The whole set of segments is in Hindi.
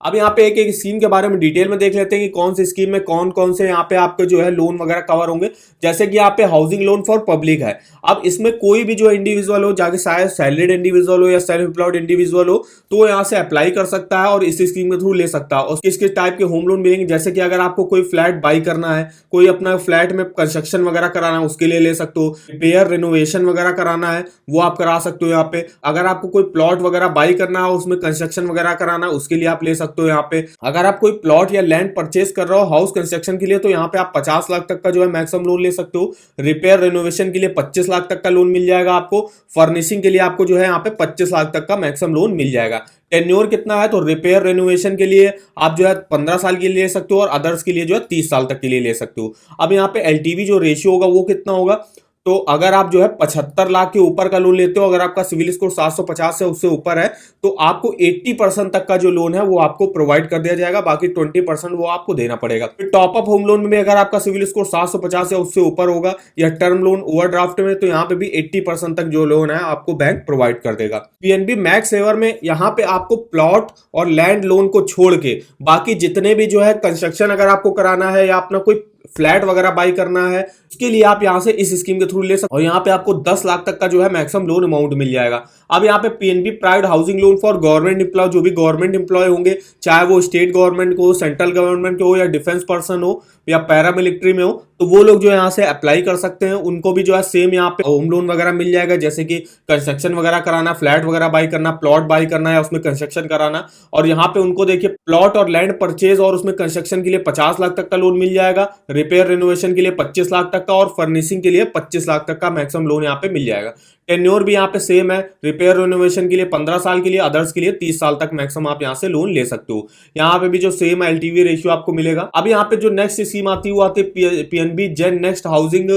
अब यहाँ पे एक एक स्कीम के बारे में डिटेल में देख लेते हैं कि कौन सी स्कीम में कौन कौन से यहाँ पे आपके जो है लोन वगैरह कवर होंगे। जैसे कि यहाँ पे हाउसिंग लोन फॉर पब्लिक है। अब इसमें कोई भी जो इंडिविजुअल हो, जाके शायद सैलरीड इंडिविजुअल हो या सेल्फ एम्प्लॉयड इंडिविजुअल हो, तो वो यहाँ से अप्लाई कर सकता है और इस स्कीम के थ्रू ले सकता है। और किस किस टाइप के होम लोन मिलेंगे, जैसे कि अगर आपको कोई फ्लैट बाई करना है, कोई अपना फ्लैट में कंस्ट्रक्शन वगैरह कराना है, उसके लिए ले सकते हो। रिपेयर रिनोवेशन वगैरह कराना है वो आप करा सकते हो यहाँ पे। अगर आपको कोई प्लॉट वगैरह बाई करना है, उसमें कंस्ट्रक्शन वगैरह कराना है, उसके लिए आप ले सकते हो यहाँ पे। अगर आप कोई प्लॉट या लैंड परचेज कर रहे हो हाउस कंस्ट्रक्शन के लिए, तो यहाँ पे आप 50 लाख तक का जो है मैक्सिमम लोन ले सकते हो। रिपेयर रिनोवेशन के लिए 25 लाख तक का लोन मिल जाएगा आपको। फर्निशिंग के लिए आपको जो है यहाँ पे 25 लाख तक का मैक्सिमम लोन मिल जाएगा। टेन्योर कितना है, तो रिपेयर रिनोवेशन के लिए आप जो है 15 साल के लिए ले सकते हो और अदर्स के लिए जो है 30 साल तक के लिए ले सकते हो। अब यहाँ पे एलटीवी जो रेशियो होगा वो कितना होगा, तो अगर आप जो है 75 लाख के ऊपर का लोन लेते हो, अगर आपका सिविल स्कोर 750 से उससे ऊपर है, तो आपको 80% तक का जो लोन है वो आपको प्रोवाइड कर दिया जाएगा, बाकी 20% वो आपको देना पड़ेगा। फिर टॉप अप होम लोन में अगर आपका सिविल स्कोर 750 या उससे ऊपर होगा, या टर्म लोन ओवरड्राफ्ट में, तो यहाँ पे भी 80% तक जो लोन है आपको बैंक प्रोवाइड कर देगा। पीएनबी मैक्स सेवर में यहाँ पे आपको प्लॉट और लैंड लोन को छोड़ के बाकी जितने भी जो है कंस्ट्रक्शन अगर आपको कराना है या अपना कोई फ्लैट वगैरह बाई करना है, उसके लिए आप यहां से इस स्कीम के थ्रू ले सकते हो। और यहाँ पे आपको 10 लाख तक का जो है मैक्सिमम लोन अमाउंट मिल जाएगा। अब यहाँ पे PNB private housing loan for government employee, जो भी गवर्नमेंट एम्प्लॉय होंगे, चाहे वो स्टेट गवर्नमेंट को, सेंट्रल गवर्नमेंट के हो, या डिफेंस पर्सन हो, या पैरामिलिट्री में हो, तो वो लोग जो यहाँ से अप्लाई कर सकते हैं। उनको भी जो है सेम यहाँ पे होम लोन वगैरह मिल जाएगा, जैसे कि कंस्ट्रक्शन वगैरह कराना, फ्लैट वगैरह बाई करना, प्लॉट बाई करना या उसमें कंस्ट्रक्शन कराना। और यहाँ पे उनको देखिए प्लॉट और लैंड परचेज और उसमें कंस्ट्रक्शन के लिए 50 लाख तक का लोन मिल जाएगा, रिपेयर रिनोवेशन के लिए 25 लाख तक का, और फर्निशिंग के लिए 25 लाख तक का मैक्सिमम लोन यहाँ पे मिल जाएगा। टेन्योर भी यहाँ पे सेम है, रिपेयर रिनोवेशन के लिए 15 साल के लिए, अदर्स के लिए 30 साल तक मैक्सिमम आप यहाँ से लोन ले सकते हो। यहाँ पे भी जो सेम एलटीवी रेशियो आपको मिलेगा। अब यहाँ पे जो नेक्स्ट स्कीम आती है वो आती है PNB Gen Next housing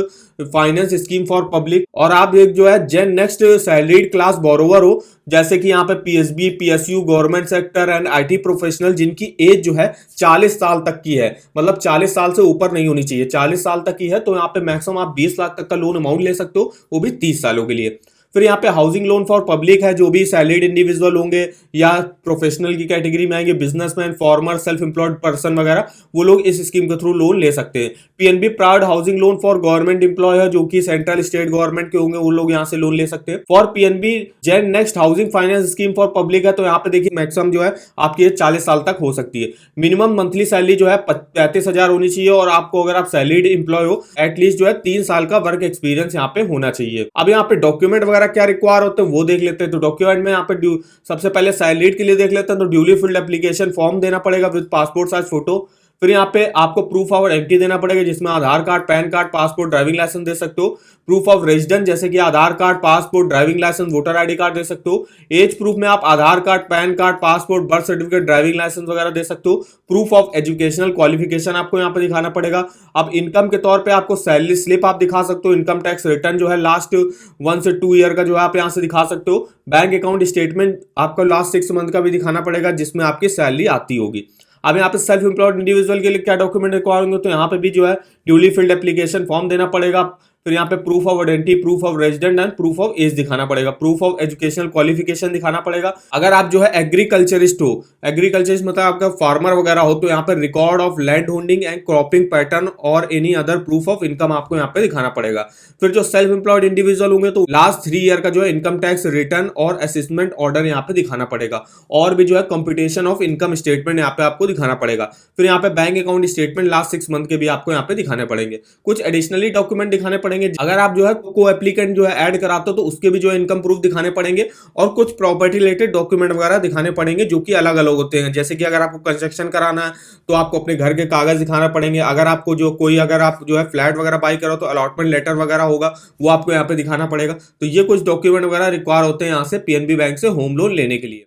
finance scheme for public. और आप एक जो है Gen Next salaried class borrower हो, जैसे कि यहाँ पे PSB, PSU, government sector and IT professional, जिनकी एज जो है 40 साल तक की है, मतलब 40 साल से ऊपर नहीं होनी चाहिए, 40 साल तक की है, तो यहाँ पे मैक्सिमम आप 20 लाख तक का लोन अमाउंट ले सकते हो, वो भी 30 सालों के लिए। फिर यहाँ पे हाउसिंग लोन फॉर पब्लिक है, जो भी सैलरीड इंडिविजुअल होंगे या प्रोफेशनल की कैटेगरी में आएंगे, businessman, farmer, self employed person वगैरह, वो लोग इस स्कीम के थ्रू लोन ले सकते हैं। PNB proud housing loan for government employee है, जो कि सेंट्रल स्टेट गवर्नमेंट के होंगे, वो लोग यहाँ से लोन ले सकते हैं। For PNB Gen Next housing finance scheme for public है, तो यहाँ पे देखिए मैक्सिमम जो है आपकी 40 साल तक हो सकती है। मिनिमम मंथली सैलरी जो है 35,000 होनी चाहिए, और आपको अगर आप सैलरीड एम्प्लॉय हो एटलीस्ट जो है 3 साल का वर्क एक्सपीरियंस यहाँ पे होना चाहिए। अब यहाँ पे डॉक्यूमेंट वगैरह क्या रिक्वायर होते हैं वो देख लेते हैं। तो डॉक्यूमेंट में यहाँ पे सबसे पहले सैलरीड के लिए देख लेते हैं, तो ड्यूली फिल्ड एप्लीकेशन फॉर्म देना पड़ेगा विद पासपोर्ट साइज फोटो। फिर यहाँ पे आपको प्रूफ ऑफ आइडेंटिटी देना पड़ेगा, जिसमें Aadhaar card, pan card, passport, driving licence दे सकते हो। प्रूफ ऑफ रेजिडेंस, जैसे कि Aadhaar card, passport, driving licence, voter ID card दे सकते हो। एज प्रूफ में आप Aadhaar card, pan card, passport, birth certificate, driving licence वगैरह दे सकते हो। प्रूफ ऑफ एजुकेशनल क्वालिफिकेशन आपको यहाँ पे दिखाना पड़ेगा। अब इनकम के तौर पे आपको सैलरी स्लिप आप दिखा सकते हो, इनकम टैक्स रिटर्न जो है लास्ट 1 से 2 ईयर का जो है आप यहाँ से दिखा सकते हो। बैंक अकाउंट स्टेटमेंट आपको लास्ट 6 मंथ का भी दिखाना पड़ेगा, जिसमें आपकी सैलरी आती होगी। अब यहाँ पे सेल्फ एम्प्लॉयड इंडिविजुअल के लिए क्या डॉक्यूमेंट रिक्वायर होंगे, तो यहाँ पे भी जो है ड्यूली फिल्ड एप्लीकेशन फॉर्म देना पड़ेगा। फिर यहाँ पे proof of identity, proof of resident and proof of age दिखाना पड़ेगा। प्रूफ ऑफ एजुकेशनल क्वालिफिकेशन दिखाना पड़ेगा। अगर आप जो है एग्रीकल्चरिस्ट हो, एग्रीकल्चरिस्ट मतलब आपका फार्मर वगैरह हो, तो यहाँ पे record of land holding and cropping pattern और any other proof of income आपको यहाँ पे दिखाना पड़ेगा। फिर जो सेल्फ एम्प्लॉयड इंडिविजुअल होंगे, तो लास्ट 3 ईयर का जो है इनकम टैक्स रिटर्न और असेसमेंट ऑर्डर यहाँ पे दिखाना पड़ेगा। और भी जो है कंप्यूटेशन ऑफ इनकम स्टेटमेंट यहाँ पे आपको दिखाना पड़ेगा। फिर यहाँ पे bank account statement last 6 month के भी आपको यहाँ पे दिखाने पड़ेंगे। कुछ एडिशनली डॉक्यूमेंट दिखाने पड़ेंगे। अगर आप जो है को एप्लीकेंट जो है ऐड कराते हो, तो उसके भी जो है इनकम प्रूफ दिखाने पड़ेंगे, और कुछ प्रॉपर्टी रिलेटेड डॉक्यूमेंट वगैरह दिखाने पड़ेंगे, जो कि अलग अलग होते हैं। जैसे कि अगर आपको कंस्ट्रक्शन कराना है, तो आपको अपने घर के कागज दिखाना पड़ेंगे। अगर आपको जो कोई अगर आप जो है फ्लैट वगैरह बाई करो, तो अलॉटमेंट लेटर वगैरह होगा, वो आपको यहाँ पे दिखाना पड़ेगा। तो ये कुछ डॉक्यूमेंट वगैरह रिक्वायर होते हैं यहाँ से पीएनबी बैंक से होम लोन लेने के लिए।